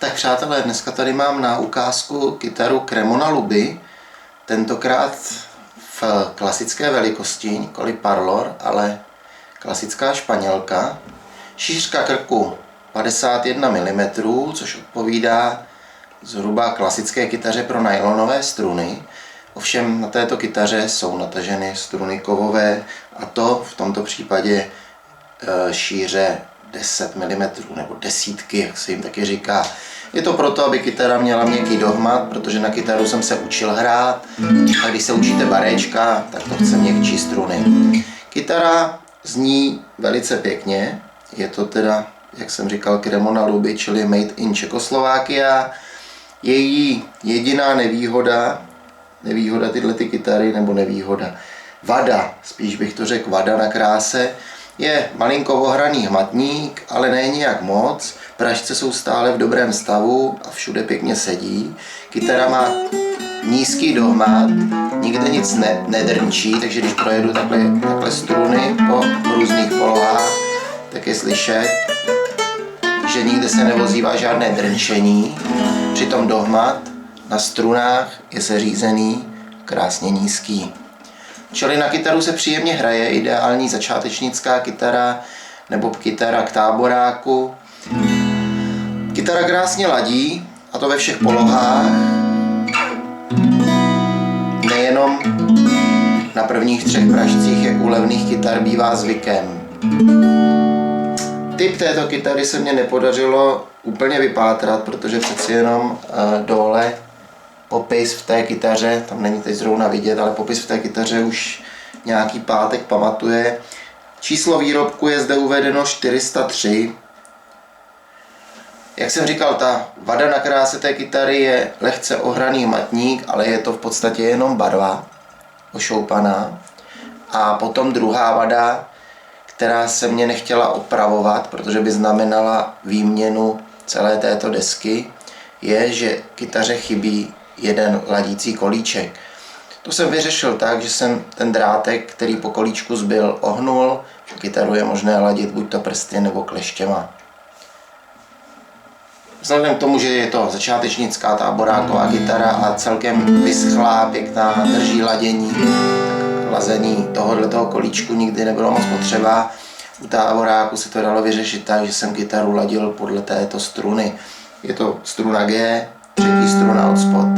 Tak přátelé, dneska tady mám na ukázku kytaru Cremona Luby, tentokrát v klasické velikosti, nikoli parlor, ale klasická španělka. Šířka krku 51 mm, což odpovídá zhruba klasické kytaře pro nylonové struny. Ovšem na této kytaře jsou nataženy struny kovové, a to v tomto případě šíře 10 mm nebo desítky, jak se jim taky říká. Je to proto, aby kytara měla měkký dohmat, protože na kytaru jsem se učil hrát a když se učíte baréčka, tak to chce měkčí struny. Kytara zní velice pěkně, je to teda, jak jsem říkal, Cremona Luby, čili made in Czechoslovakia. Její jediná nevýhoda tyhle kytary, nebo nevýhoda, vada, spíš bych to řekl vada na kráse, je malinko ohraný hmatník, ale ne nijak moc. Pražce jsou stále v dobrém stavu a všude pěkně sedí. Kytara má nízký dohmat, nikde nic nedrnčí, takže když projedu takhle struny po různých polohách, tak je slyšet, že nikde se neozývá žádné drnčení. Přitom dohmat na strunách je seřízený krásně nízký. Čili na kytaru se příjemně hraje, ideální začátečnická kytara nebo kytara k táboráku. Kytara krásně ladí, a to ve všech polohách, nejenom na prvních 3 pražcích, jak u levných kytar bývá zvykem. Typ této kytary se mně nepodařilo úplně vypátrat, protože přeci jenom dole popis v té kytaře, tam není teď zrovna vidět, ale popis v té kytaře už nějaký pátek pamatuje. Číslo výrobku je zde uvedeno 403. Jak jsem říkal, ta vada na kráse té kytary je lehce ohraný hmatník, ale je to v podstatě jenom barva ošoupaná. A potom druhá vada, která se mě nechtěla opravovat, protože by znamenala výměnu celé této desky, je, že kytaře chybí jeden ladící kolíček. To jsem vyřešil tak, že jsem ten drátek, který po kolíčku zbyl, ohnul. Kytaru je možné ladit buď to prsty nebo kleštěma. Vzhledem k tomu, že je to začátečnická táboráková kytara a celkem vyschlá, pěkná, drží ladění, tak lazení tohoto kolíčku nikdy nebylo moc potřeba. U táboráku se to dalo vyřešit tak, že jsem kytaru ladil podle této struny. Je to struna G, třetí struna od spod,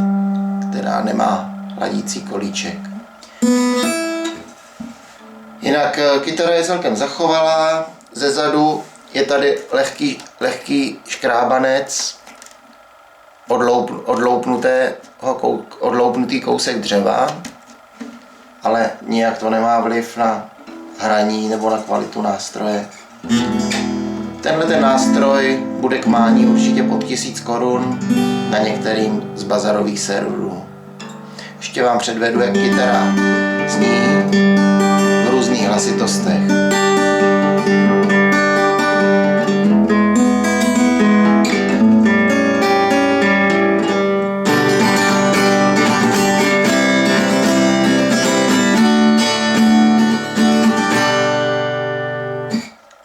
která nemá ladící kolíček. Jinak kytara je celkem zachovalá, zezadu je tady lehký škrábanec, odloupnutý kousek dřeva, ale nijak to nemá vliv na hraní nebo na kvalitu nástroje. Tenhle ten nástroj bude k mání určitě pod 1000 korun na některým z bazarových serverů. Ještě vám předvedu, jak kytara zní v různých hlasitostech.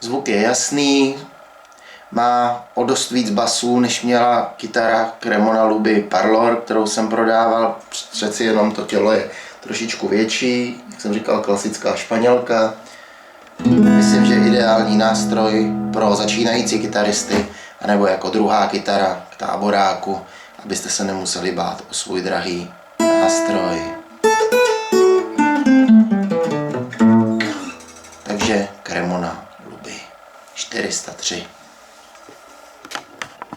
Zvuk je jasný, má o dost víc basů, než měla kytara Cremona Luby Parlor, kterou jsem prodával. Přeci jenom to tělo je trošičku větší, jak jsem říkal, klasická španělka. Myslím, že ideální nástroj pro začínající kytaristy, anebo jako druhá kytara k táboráku, abyste se nemuseli bát o svůj drahý nástroj. Takže Cremona Luby 403.